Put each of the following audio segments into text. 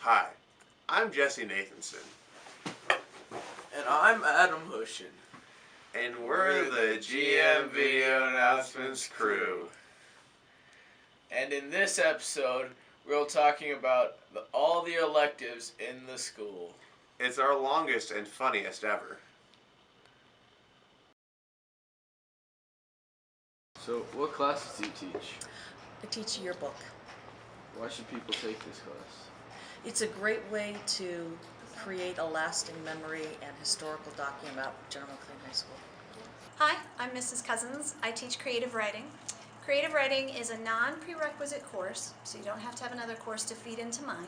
Hi, I'm Jesse Nathanson. And I'm Adam Hushin. And we're the GM Video Announcements crew. And in this episode, we're talking about all the electives in the school. It's our longest and funniest ever. So, what classes do you teach? I teach yearbook. Why should people take this class? It's a great way to create a lasting memory and historical document about General McLean High School. Hi, I'm Mrs. Cousins. I teach creative writing. Creative writing is a non-prerequisite course, so you don't have to have another course to feed into mine.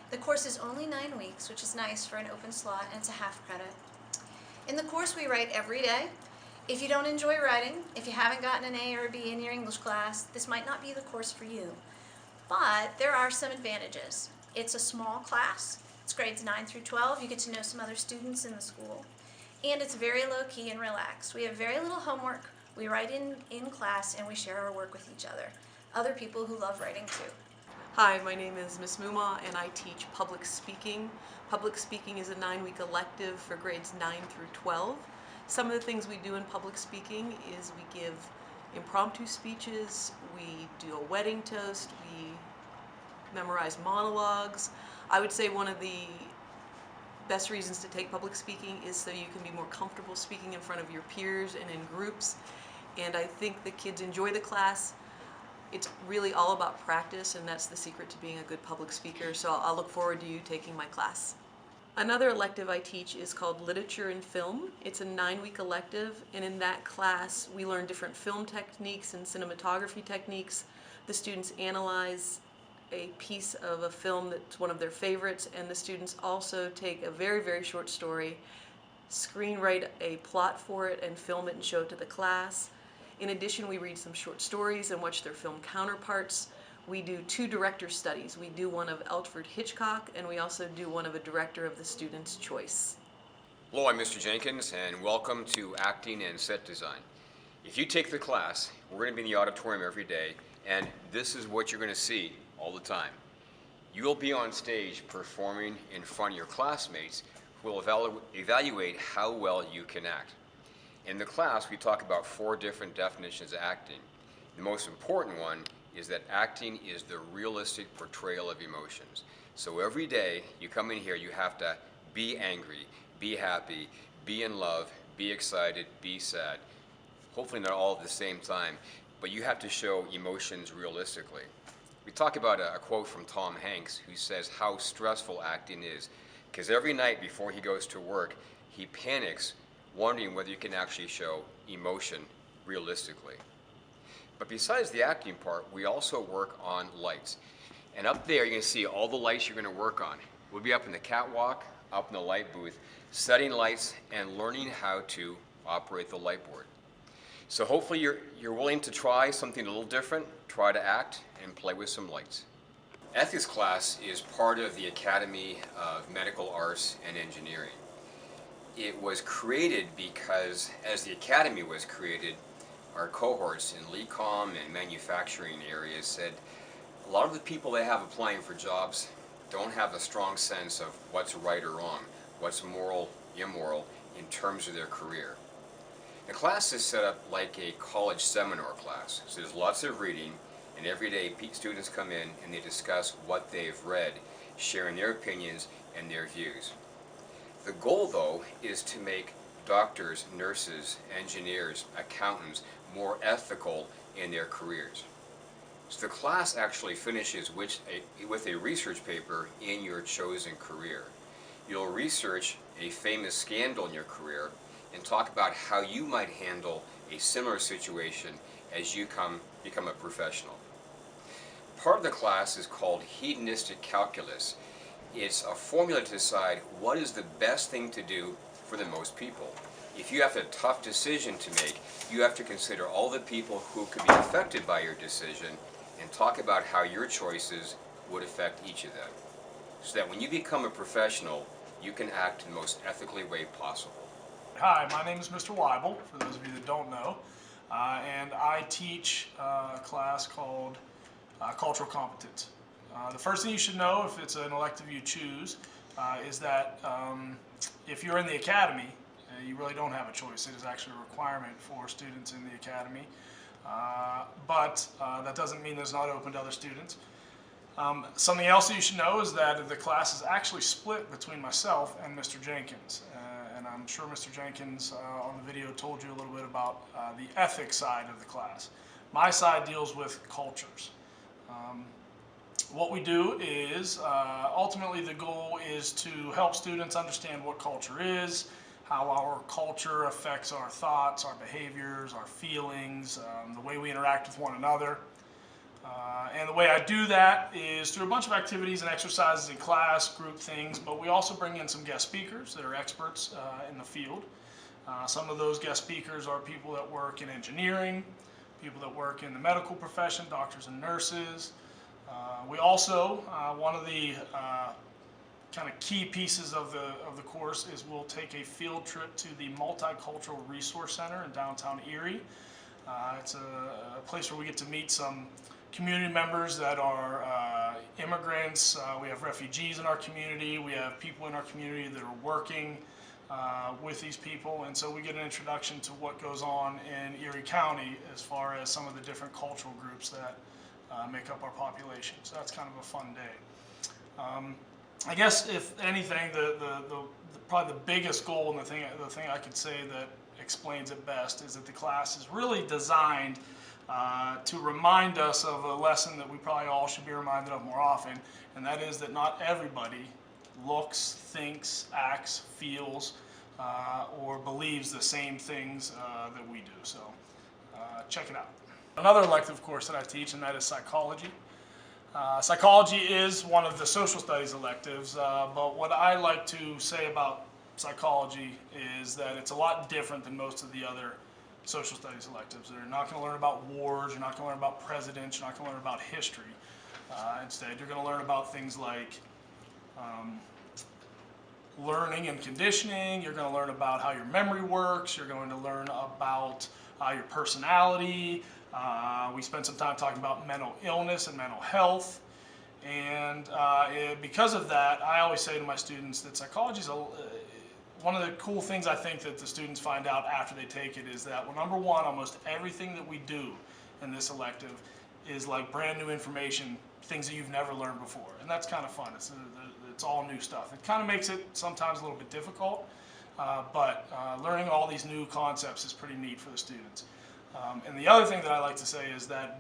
The course is only 9 weeks, which is nice for an open slot, and it's a half credit. In the course, we write every day. If you don't enjoy writing, if you haven't gotten an A or a B in your English class, this might not be the course for you. But there are some advantages. It's a small class. It's grades 9 through 12. You get to know some other students in the school. And it's very low-key and relaxed. We have very little homework. We write in class and we share our work with each other people who love writing too. Hi, my name is Ms. Muma and I teach public speaking. Public speaking is a 9-week elective for grades 9 through 12. Some of the things we do in public speaking is we give impromptu speeches, we do a wedding toast, we memorize monologues. I would say one of the best reasons to take public speaking is so you can be more comfortable speaking in front of your peers and in groups. And I think the kids enjoy the class. It's really all about practice, and that's the secret to being a good public speaker. So I'll look forward to you taking my class. Another elective I teach is called Literature and Film. It's a 9-week elective, and in that class we learn different film techniques and cinematography techniques. The students analyze a piece of a film that's one of their favorites, and the students also take a very, very short story, screenwrite a plot for it, and film it and show it to the class. In addition, we read some short stories and watch their film counterparts. We do 2 director studies. We do one of Alfred Hitchcock, and we also do one of a director of the student's choice. Hello, I'm Mr. Jenkins, and welcome to Acting and Set Design. If you take the class, we're going to be in the auditorium every day, and this is what you're going to see all the time. You'll be on stage performing in front of your classmates who will evaluate how well you can act. In the class, we talk about 4 different definitions of acting. The most important one is that acting is the realistic portrayal of emotions. So every day you come in here, you have to be angry, be happy, be in love, be excited, be sad. Hopefully not all at the same time, but you have to show emotions realistically. We talk about a quote from Tom Hanks who says how stressful acting is, because every night before he goes to work, he panics, wondering whether you can actually show emotion realistically. But besides the acting part, we also work on lights. And up there, you're going to see all the lights you're going to work on. We'll be up in the catwalk, up in the light booth, setting lights and learning how to operate the light board. So hopefully you're willing to try something a little different, try to act, and play with some lights. Ethics class is part of the Academy of Medical Arts and Engineering. It was created because as the Academy was created, our cohorts in LECOM and manufacturing areas said a lot of the people they have applying for jobs don't have a strong sense of what's right or wrong, what's moral, immoral in terms of their career. The class is set up like a college seminar class, so there's lots of reading, and every day students come in and they discuss what they've read, sharing their opinions and their views. The goal, though, is to make doctors, nurses, engineers, accountants more ethical in their careers. So the class actually finishes with a research paper in your chosen career. You'll research a famous scandal in your career and talk about how you might handle a similar situation as you become a professional. Part of the class is called hedonistic calculus. It's a formula to decide what is the best thing to do for the most people. If you have a tough decision to make, you have to consider all the people who could be affected by your decision and talk about how your choices would affect each of them. So that when you become a professional, you can act in the most ethically way possible. Hi, my name is Mr. Weibel, for those of you that don't know, and I teach a class called Cultural Competence. The first thing you should know if it's an elective you choose is that if you're in the academy, you really don't have a choice. It is actually a requirement for students in the academy. But that doesn't mean it's not open to other students. Something else that you should know is that the class is actually split between myself and Mr. Jenkins. And I'm sure Mr. Jenkins on the video told you a little bit about the ethics side of the class. My side deals with cultures. What we do is, ultimately the goal is to help students understand what culture is, how our culture affects our thoughts, our behaviors, our feelings, the way we interact with one another. And the way I do that is through a bunch of activities and exercises in class, group things, but we also bring in some guest speakers that are experts in the field. Some of those guest speakers are people that work in engineering, people that work in the medical profession, doctors and nurses. We also, one of the kind of key pieces of the course is we'll take a field trip to the Multicultural Resource Center in downtown Erie. It's a place where we get to meet some community members that are immigrants. We have refugees in our community. We have people in our community that are working with these people, and so we get an introduction to what goes on in Erie County as far as some of the different cultural groups that make up our population. So that's kind of a fun day. I guess if anything, probably the biggest goal and the thing I could say that explains it best is that the class is really designed to remind us of a lesson that we probably all should be reminded of more often, and that is that not everybody looks, thinks, acts, feels, or believes the same things that we do. So check it out. Another elective course that I teach, and that is psychology. Psychology is one of the social studies electives, but what I like to say about psychology is that it's a lot different than most of the other social studies electives. You're not going to learn about wars, you're not going to learn about presidents, you're not going to learn about history. Instead, you're going to learn about things like learning and conditioning. You're going to learn about how your memory works. You're going to learn about your personality. We spent some time talking about mental illness and mental health. And because of that, I always say to my students that psychology is one of the cool things I think that the students find out after they take it is that, well, number one, almost everything that we do in this elective is like brand new information, things that you've never learned before. And that's kind of fun. It's all new stuff. It kind of makes it sometimes a little bit difficult, but learning all these new concepts is pretty neat for the students. And the other thing that I like to say is that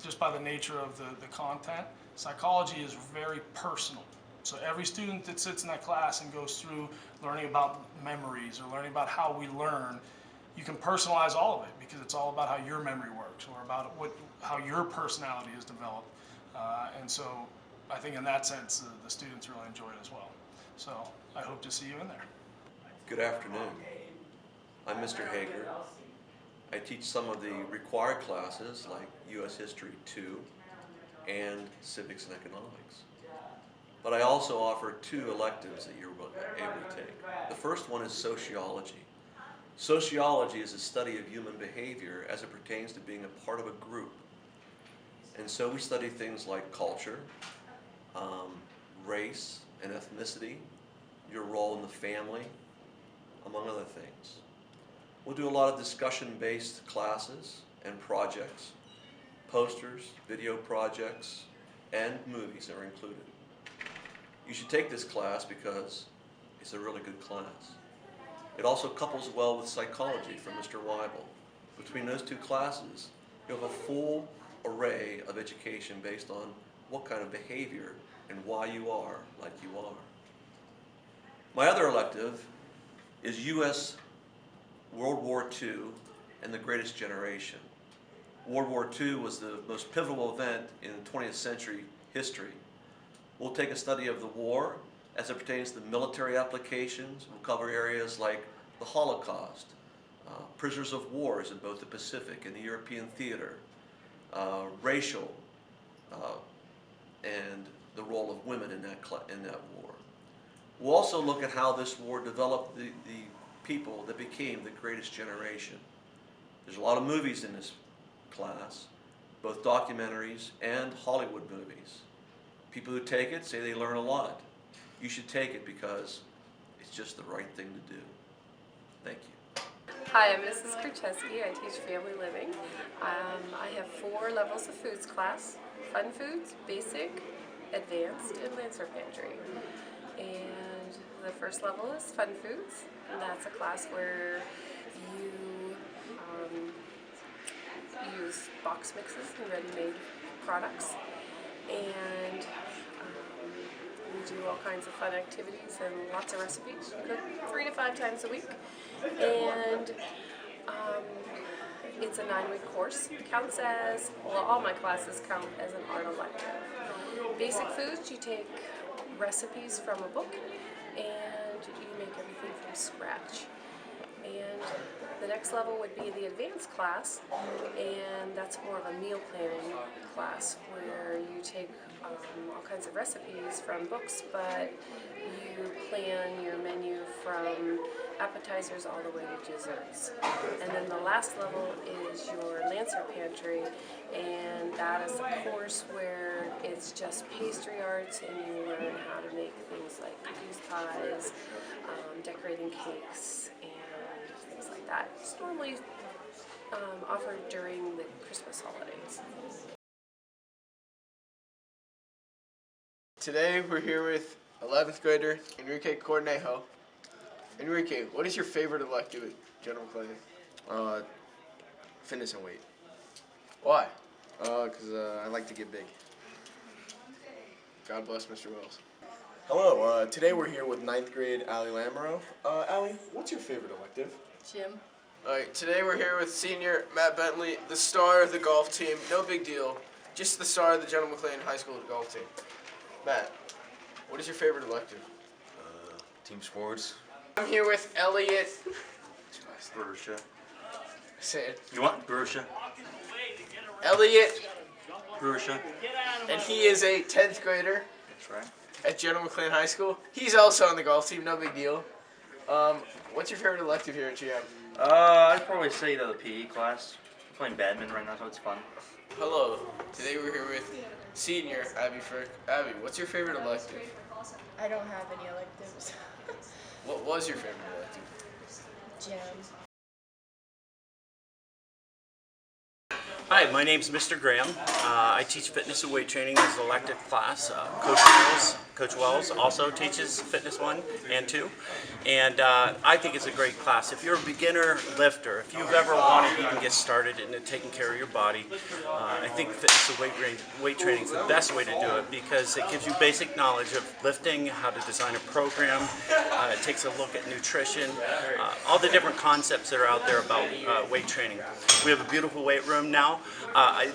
just by the nature of the content, psychology is very personal. So every student that sits in that class and goes through learning about memories or learning about how we learn, you can personalize all of it because it's all about how your memory works or about how your personality is developed. And so I think in that sense, the students really enjoy it as well. So I hope to see you in there. Good afternoon. I'm Mr. Hager. I teach some of the required classes like U.S. History 2 and Civics and Economics. But I also offer 2 electives that you're able to take. The first one is sociology. Sociology is a study of human behavior as it pertains to being a part of a group. And so we study things like culture, race and ethnicity, your role in the family, among other things. We'll do a lot of discussion-based classes and projects, posters, video projects, and movies are included. You should take this class because it's a really good class. It also couples well with psychology from Mr. Weibel. Between those 2 classes, you have a full array of education based on what kind of behavior and why you are like you are. My other elective is U.S. World War II and the Greatest Generation. World War II was the most pivotal event in 20th century history. We'll take a study of the war as it pertains to military applications. We'll cover areas like the Holocaust, prisoners of wars in both the Pacific and the European theater, racial, and the role of women in that war. We'll also look at how this war developed the people that became the Greatest Generation. There's a lot of movies in this class, both documentaries and Hollywood movies. People who take it say they learn a lot. You should take it because it's just the right thing to do. Thank you. Hi, I'm Mrs. Krzyzewski. I teach family living. I have 4 levels of foods class: Fun Foods, Basic, Advanced, and Lancer Pantry. And the first level is Fun Foods, and that's a class where you use box mixes and ready-made products. And we do all kinds of fun activities and lots of recipes. We cook 3 to 5 times a week. And it's a 9-week course. It counts as, well, all my classes count as an art elective. Basic foods, you take recipes from a book and you make everything from scratch. And the next level would be the advanced class, and that's more of a meal planning class where you take all kinds of recipes from books, but you plan your menu from appetizers all the way to desserts. And then the last level is your Lancer Pantry, and that is a course where it's just pastry arts and you learn how to make things like cookies, pies, decorating cakes, and things like that. It's normally offered during the Christmas holidays. Today we're here with 11th grader Enrique Cornejo. Enrique, what is your favorite elective at General McLean? Fitness and weight. Why? Because I like to get big. God bless Mr. Wells. Hello, today we're here with 9th grade Allie Lamoureux. Allie, what's your favorite elective? Gym. Alright, today we're here with senior Matt Bentley, the star of the golf team. No big deal, just the star of the General McLean High School golf team. Matt, what is your favorite elective? Team sports. I'm here with Elliot. Borussia. Say it. You want Borussia? Elliot, Borussia. and he is a 10th grader That's right. at General McLean High School. He's also on the golf team, no big deal. What's your favorite elective here at GM? I'd probably say the PE class. I'm playing badminton right now, so it's fun. Hello. Today we're here with senior Abby Frick. Abby, what's your favorite elective? I don't have any electives. What was your favorite elective? Gym. Hi, my name's Mr. Graham. I teach fitness and weight training as an elective class. Coach Wells also teaches fitness 1 and 2. And I think it's a great class. If you're a beginner lifter, if you've ever wanted to even get started in taking care of your body, I think fitness and weight training is the best way to do it because it gives you basic knowledge of lifting, how to design a program. It takes a look at nutrition, all the different concepts that are out there about weight training. We have a beautiful weight room now.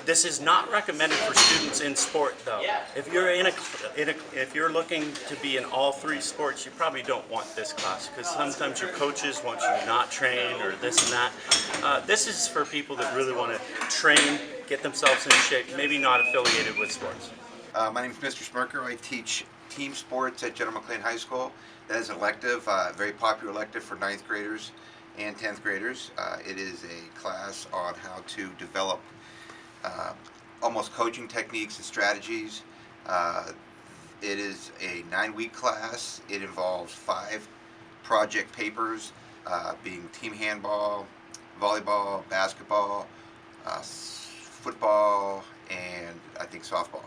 This is not recommended for students in sport, though. If you're if you're looking to be in all 3 sports, you probably don't want this class because sometimes your coaches want you to not train or this and that. This is for people that really want to train, get themselves in shape, maybe not affiliated with sports. My name is Mr. Smirker. I teach team sports at General McLean High School. That is an elective, very popular elective for 9th graders and 10th graders. It is a class on how to develop almost coaching techniques and strategies. It is a 9-week class. It involves 5 project papers, being team handball, volleyball, basketball, football, and I think softball.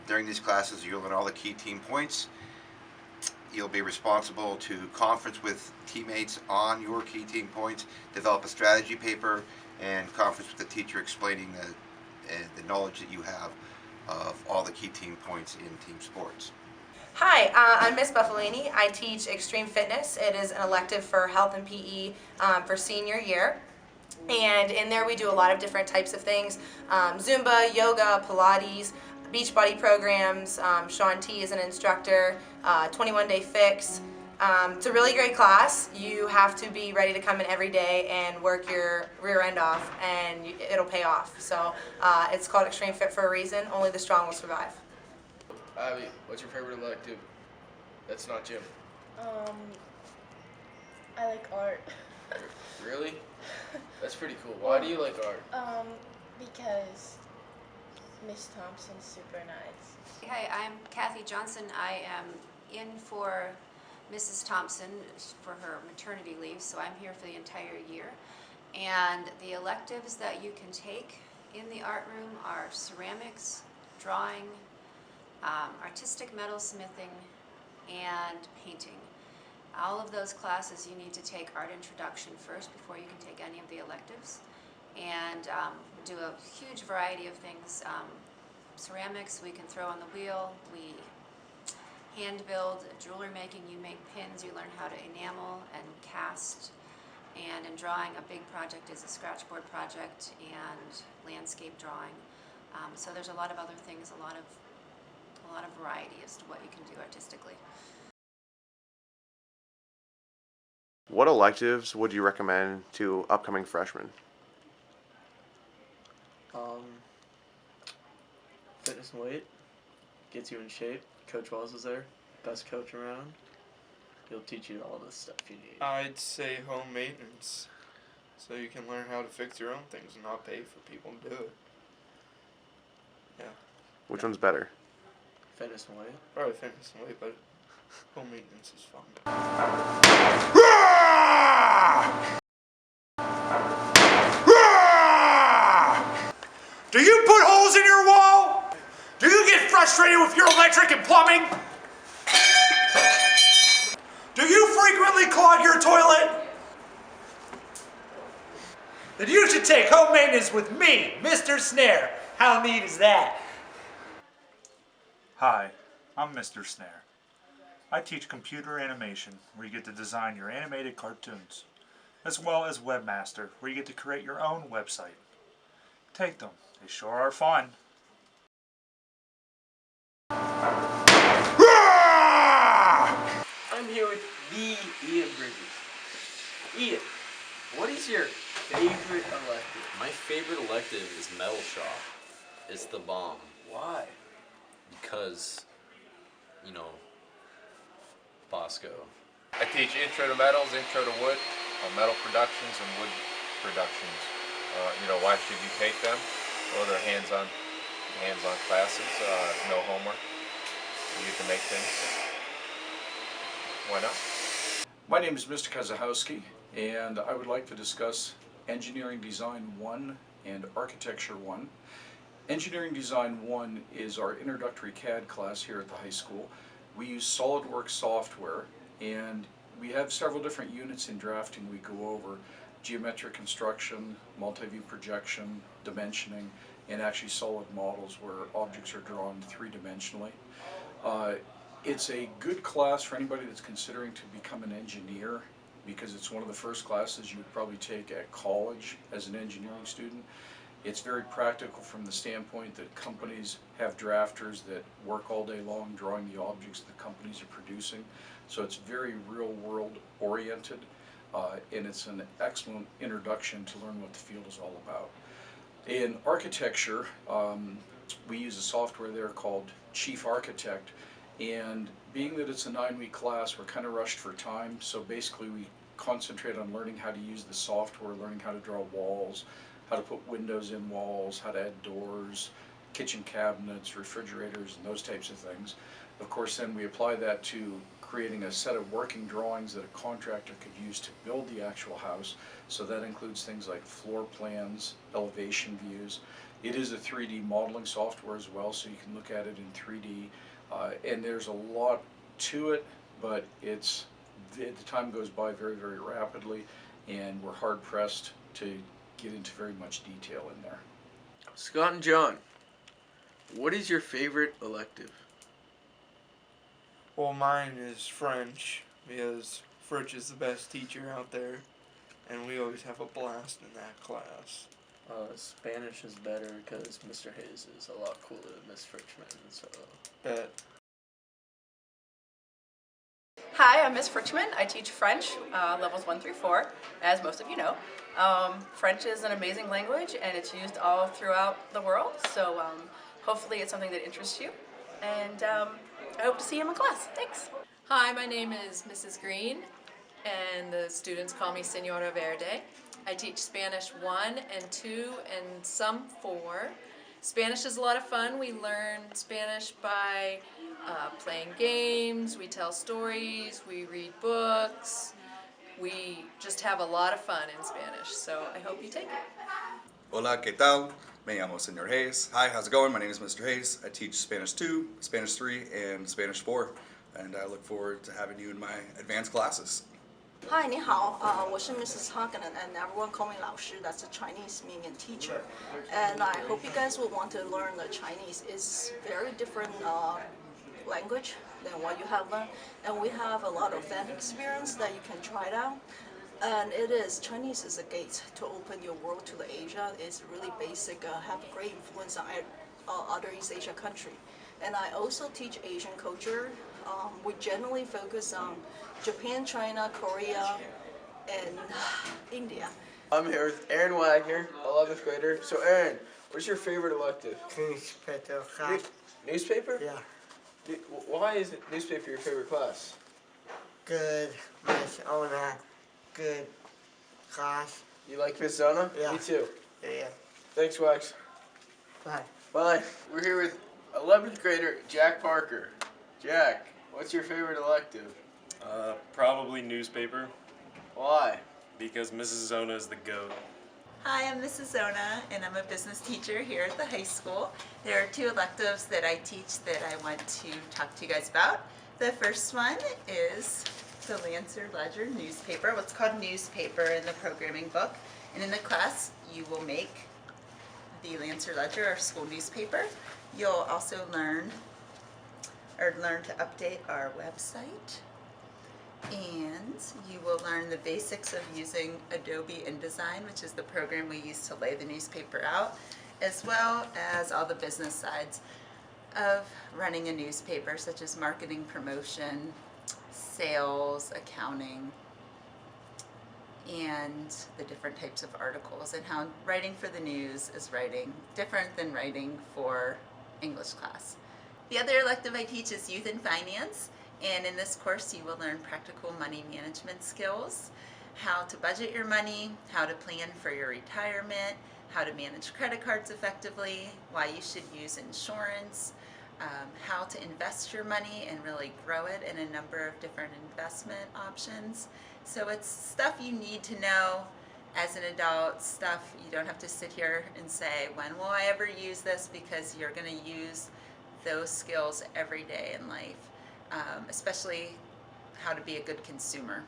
During these classes, you'll learn all the key team points. You'll be responsible to conference with teammates on your key team points, develop a strategy paper, and conference with the teacher explaining the knowledge that you have of all the key team points in team sports. Hi, I'm Miss Buffalini. I teach Extreme Fitness. It is an elective for health and PE for senior year. And in there we do a lot of different types of things. Zumba, yoga, Pilates, Beachbody programs. Sean T is an instructor, 21-day fix. It's a really great class. You have to be ready to come in every day and work your rear end off, and it'll pay off. So it's called Extreme Fit for a reason. Only the strong will survive. Abby, what's your favorite elective? That's not gym. I like art. Really? That's pretty cool. Why do you like art? Because Miss Thompson's super nice. Hi, I'm Kathy Johnson. I am in for Mrs. Thompson for her maternity leave, so I'm here for the entire year. And the electives that you can take in the art room are ceramics, drawing, artistic metalsmithing, and painting. All of those classes you need to take art introduction first before you can take any of the electives. And do a huge variety of things. Ceramics we can throw on the wheel, we hand build, jewelry making, you make pins, you learn how to enamel and cast. And in drawing, a big project is a scratchboard project and landscape drawing. So there's a lot of other things, a lot of variety as to what you can do artistically. What electives would you recommend to upcoming freshmen? Fitness and weight gets you in shape. Coach Wells is there, best coach around. He'll teach you all the stuff you need. I'd say home maintenance, so you can learn how to fix your own things and not pay for people to do it. Yeah. Which one's better? Fitness and weight. Probably fitness and weight, but home maintenance is fun. Do you put holes in your wall? Do you get frustrated with your electric and plumbing? Do you frequently clog your toilet? Then you should take home maintenance with me, Mr. Snare. How neat is that? Hi, I'm Mr. Snare. I teach computer animation, where you get to design your animated cartoons, as well as Webmaster, where you get to create your own website. Take them, they sure are fun. I'm here with the Ian Bridges. Ian, what is your favorite elective? My favorite elective is metal shop. It's the bomb. Why? Because, you know, Bosco. I teach intro to metals, intro to wood, metal productions and wood productions. Why should you take them? Well, they're hands-on classes, no homework. You get to make things. Why not? My name is Mr. Kazahowski, and I would like to discuss Engineering Design 1 and Architecture 1. Engineering Design 1 is our introductory CAD class here at the high school. We use SolidWorks software, and we have several different units in drafting we go over: geometric construction, multi-view projection, dimensioning, and actually solid models where objects are drawn three-dimensionally. It's a good class for anybody that's considering to become an engineer, because it's one of the first classes you would probably take at college as an engineering student. It's very practical from the standpoint that companies have drafters that work all day long drawing the objects that the companies are producing. So it's very real-world oriented, and it's an excellent introduction to learn what the field is all about. In architecture, we use a software there called Chief Architect, and being that it's a 9-week class, we're kind of rushed for time, so basically we concentrate on learning how to use the software, learning how to draw walls, how to put windows in walls, how to add doors, kitchen cabinets, refrigerators, and those types of things. Of course, then we apply that to creating a set of working drawings that a contractor could use to build the actual house. So that includes things like floor plans, elevation views. It is a 3D modeling software as well, so you can look at it in 3D. And there's a lot to it, but the time goes by very, very rapidly, and we're hard-pressed to get into very much detail in there. Scott and John, what is your favorite elective? Well, mine is French, because French is the best teacher out there, and we always have a blast in that class. Spanish is better because Mr. Hayes is a lot cooler than Miss Frichman, so. Bet. Hi, I'm Miss Frichman. I teach French, levels 1 through 4, as most of you know. French is an amazing language, and it's used all throughout the world, so hopefully it's something that interests you. And I hope to see you in my class. Thanks. Hi, my name is Mrs. Green, and the students call me Senora Verde. I teach Spanish 1 and 2 and some 4, Spanish is a lot of fun. We learn Spanish by playing games, we tell stories, we read books. We just have a lot of fun in Spanish, so I hope you take it. Hola, ¿qué tal? Me llamo Senor Hayes. Hi, how's it going? My name is Mr. Hayes. I teach Spanish 2, Spanish 3, and Spanish 4, and I look forward to having you in my advanced classes. Hi, 你好，我是 Mrs. Hagen, and everyone call me 老师. That's a Chinese meaning teacher. And I hope you guys will want to learn the Chinese. It's very different language than what you have learned, and we have a lot of fan experience that you can try it out. And Chinese is a gate to open your world to the Asia. It's really basic, have a great influence on other East Asia country. And I also teach Asian culture. We generally focus on Japan, China, Korea, and India. I'm here with Aaron Wagner, 11th grader. So Aaron, what's your favorite elective? Newspaper. Newspaper? Yeah. Why is newspaper your favorite class? Good, Miss Ona. Good class. You like Miss Zona? Yeah. Me too. Yeah. Thanks, Wax. Bye. Bye. We're here with 11th grader Jack Parker. Jack, what's your favorite elective? Probably newspaper. Why? Because Mrs. Zona is the GOAT. Hi, I'm Mrs. Zona, and I'm a business teacher here at the high school. There are 2 electives that I teach that I want to talk to you guys about. The first one is the Lancer Ledger newspaper, what's called newspaper in the programming book. And in the class, you will make the Lancer Ledger, our school newspaper. You'll also learn to update our website. And you will learn the basics of using Adobe InDesign, which is the program we use to lay the newspaper out, as well as all the business sides of running a newspaper, such as marketing, promotion, sales, accounting, and the different types of articles, and how writing for the news is different than writing for English class. The other elective I teach is Youth and Finance. And in this course, you will learn practical money management skills, how to budget your money, how to plan for your retirement, how to manage credit cards effectively, why you should use insurance, how to invest your money and really grow it in a number of different investment options. So it's stuff you need to know as an adult, stuff you don't have to sit here and say, when will I ever use this? Because you're going to use those skills every day in life. Especially how to be a good consumer.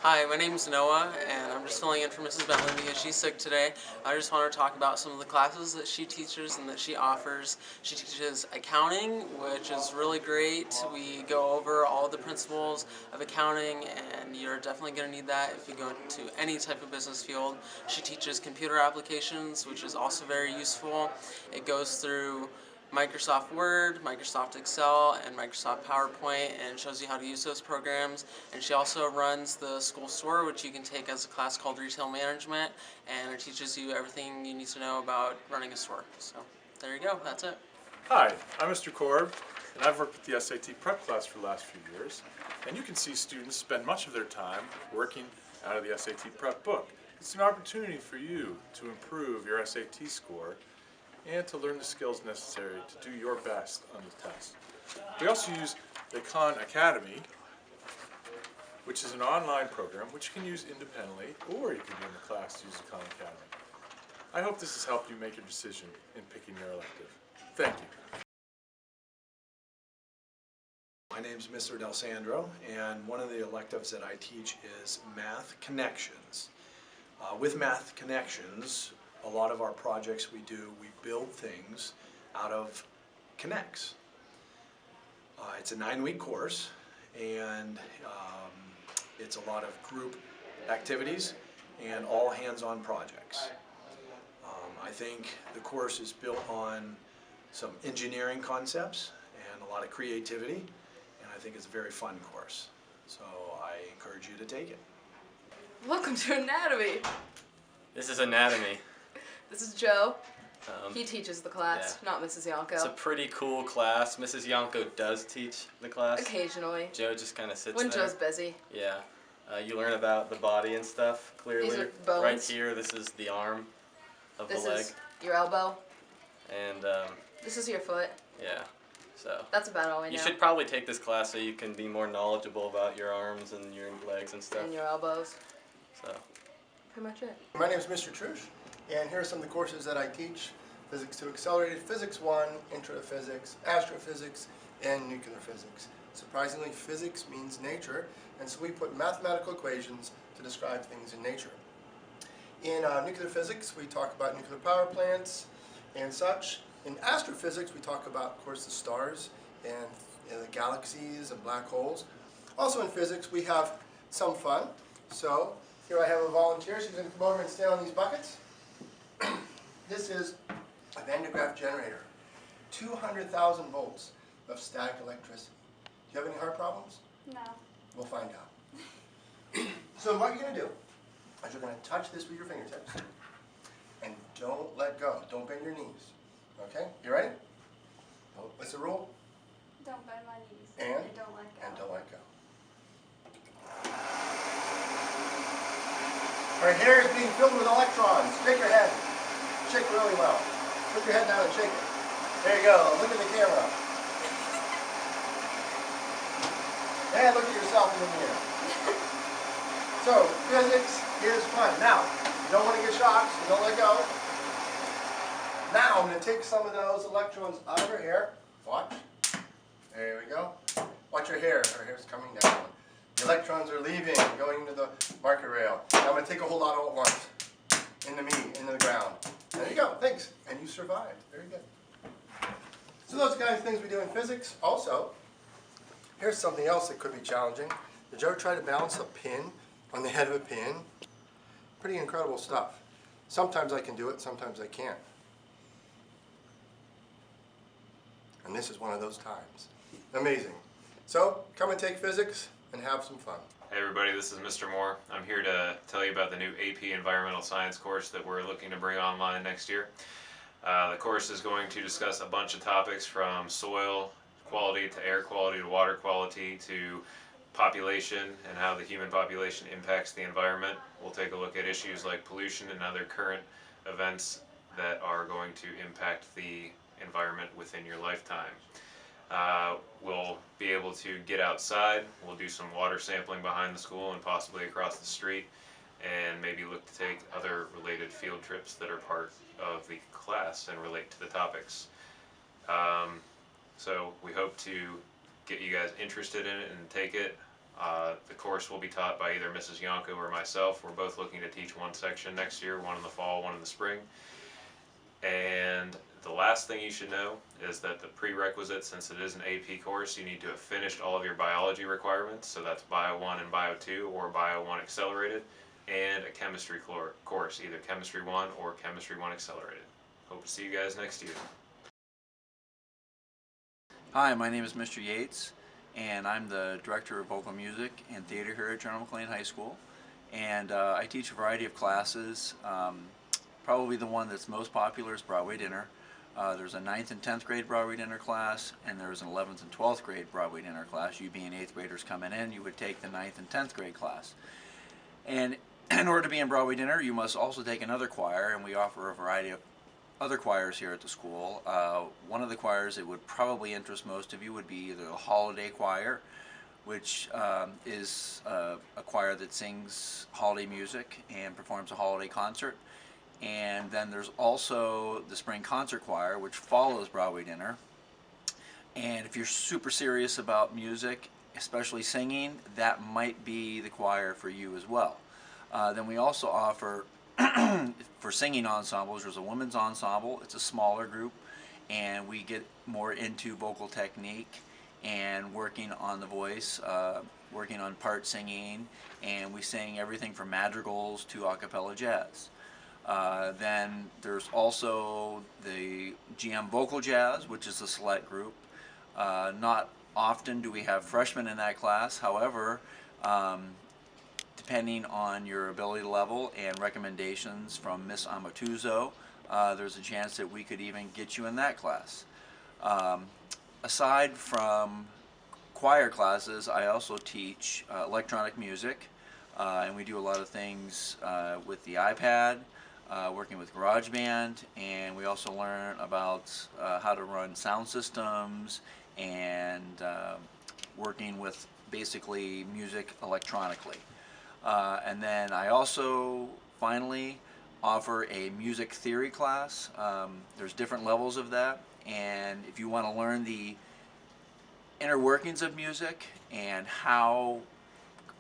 Hi, my name is Noah, and I'm just filling in for Mrs. Bentley because she's sick today. I just want to talk about some of the classes that she teaches and that she offers. She teaches accounting, which is really great. We go over all the principles of accounting, and you're definitely going to need that if you go into any type of business field. She teaches computer applications, which is also very useful. It goes through Microsoft Word, Microsoft Excel, and Microsoft PowerPoint, and shows you how to use those programs. And she also runs the school store, which you can take as a class called Retail Management, and it teaches you everything you need to know about running a store. So there you go, that's it. Hi, I'm Mr. Korb, and I've worked with the SAT prep class for the last few years, and you can see students spend much of their time working out of the SAT prep book. It's an opportunity for you to improve your SAT score and to learn the skills necessary to do your best on the test. We also use the Khan Academy, which is an online program which you can use independently, or you can be in the class to use the Khan Academy. I hope this has helped you make your decision in picking your elective. Thank you. My name's Mr. Del Sandro, and one of the electives that I teach is Math Connections. With Math Connections, a lot of our projects we build things out of Connects. It's a 9-week course, and it's a lot of group activities and all hands-on projects. I think the course is built on some engineering concepts and a lot of creativity, and I think it's a very fun course. So I encourage you to take it. Welcome to Anatomy. This is Anatomy. This is Joe. He teaches the class, yeah. not Mrs. Yanko. It's a pretty cool class. Mrs. Yanko does teach the class. Occasionally. Joe just kind of sits when there. Joe's busy. Yeah. You learn about the body and stuff clearly. These are bones. Right here, this is the arm of This the leg. is your elbow. and This is your foot. yeah, so. That's about all we know. You should probably take this class so you can be more knowledgeable about your arms and your legs and stuff. And your elbows. So. Pretty much it. My name is Mr. Trush, and here are some of the courses that I teach. Physics 2 Accelerated, Physics 1, Intro to Physics, Astrophysics, and Nuclear Physics. Surprisingly, physics means nature, and so we put mathematical equations to describe things in nature. In nuclear physics, we talk about nuclear power plants and such. In astrophysics, we talk about, of course, the stars and the galaxies and black holes. Also in physics, we have some fun. So here I have a volunteer. She's going to come over and stand on these buckets. This is a Van de Graaff generator. 200,000 volts of static electricity. Do you have any heart problems? No. We'll find out. So what you're going to do is you're going to touch this with your fingertips and don't let go. Don't bend your knees. Okay? You ready? What's the rule? Don't bend my knees. And? Don't let go. And don't let go. Our hair is being filled with electrons. Shake your head. Shake really well. Put your head down and shake it. There you go. Look at the camera. And look at yourself in the mirror. So, physics is fun. Now, you don't want to get shocked, so don't let go. Now, I'm going to take some of those electrons out of her hair. Watch. There we go. Watch her hair. Her hair's coming down. The electrons are leaving, going into the marker rail. Now, I'm going to take a whole lot all at once. Into me, into the ground. There you go. Thanks. And you survived. Very good. So those kinds of things we do in physics. Also, here's something else that could be challenging. Did you ever try to balance a pin on the head of a pin? Pretty incredible stuff. Sometimes I can do it, sometimes I can't. And this is one of those times. Amazing. So, come and take physics and have some fun. Hey everybody, this is Mr. Moore. I'm here to tell you about the new AP Environmental Science course that we're looking to bring online next year. The course is going to discuss a bunch of topics from soil quality to air quality to water quality to population and how the human population impacts the environment. We'll take a look at issues like pollution and other current events that are going to impact the environment within your lifetime. We'll be able to get outside, we'll do some water sampling behind the school and possibly across the street, and maybe look to take other related field trips that are part of the class and relate to the topics. So we hope to get you guys interested in it and take it. The course will be taught by either Mrs. Yanko or myself. We're both looking to teach one section next year, one in the fall, one in the spring. And the last thing you should know is that the prerequisite, since it is an AP course, you need to have finished all of your biology requirements. So that's Bio 1 and Bio 2 or Bio 1 Accelerated, and a chemistry course, either Chemistry 1 or Chemistry 1 Accelerated. Hope to see you guys next year. Hi, my name is Mr. Yates, and I'm the Director of Vocal Music and Theater here at General McLean High School. And I teach a variety of classes. Probably the one that's most popular is Broadway Dinner. There's a 9th and 10th grade Broadway Dinner class, and there's an 11th and 12th grade Broadway Dinner class. You being 8th graders coming in, you would take the 9th and 10th grade class. And in order to be in Broadway Dinner, you must also take another choir, and we offer a variety of other choirs here at the school. One of the choirs that would probably interest most of you would be either the Holiday Choir, which is a choir that sings holiday music and performs a holiday concert. And then there's also the Spring Concert Choir, which follows Broadway Dinner. And if you're super serious about music, especially singing, that might be the choir for you as well. Then we also offer for singing ensembles, there's a women's ensemble. It's a smaller group, and we get more into vocal technique and working on the voice, working on part singing, and we sing everything from madrigals to a cappella jazz. Then there's also the GM Vocal Jazz, which is a select group. Not often do we have freshmen in that class. However, depending on your ability level and recommendations from Miss Amatuzo, there's a chance that we could even get you in that class. Aside from choir classes, I also teach electronic music, and we do a lot of things with the iPad. working with GarageBand, and we also learn about how to run sound systems and working with basically music electronically. And then I also finally offer a music theory class. There's different levels of that, and if you want to learn the inner workings of music and how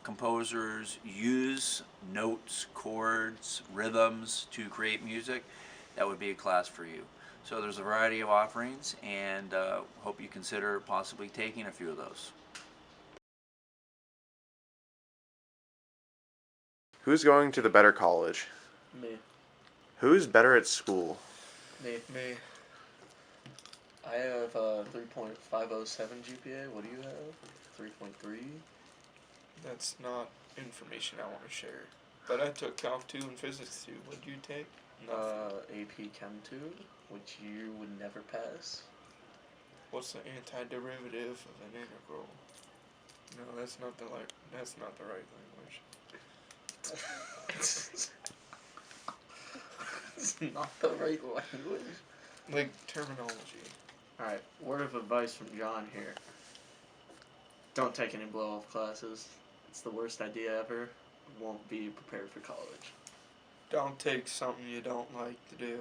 composers use notes, chords, rhythms to create music, that would be a class for you. So there's a variety of offerings, and hope you consider possibly taking a few of those. Who's going to the better college? Me. Who's better at school? Me. Me. I have a 3.507 GPA. What do you have? 3.3? That's not information I want to share. But I took Calc 2 and Physics 2. What did you take? AP Chem 2, which you would never pass. What's the antiderivative of an integral? No, that's not the right language. It's not the right language. Like terminology. Alright, word of advice from John here. Don't take any blow-off classes. It's the worst idea ever. Won't be prepared for college. Don't take something you don't like to do.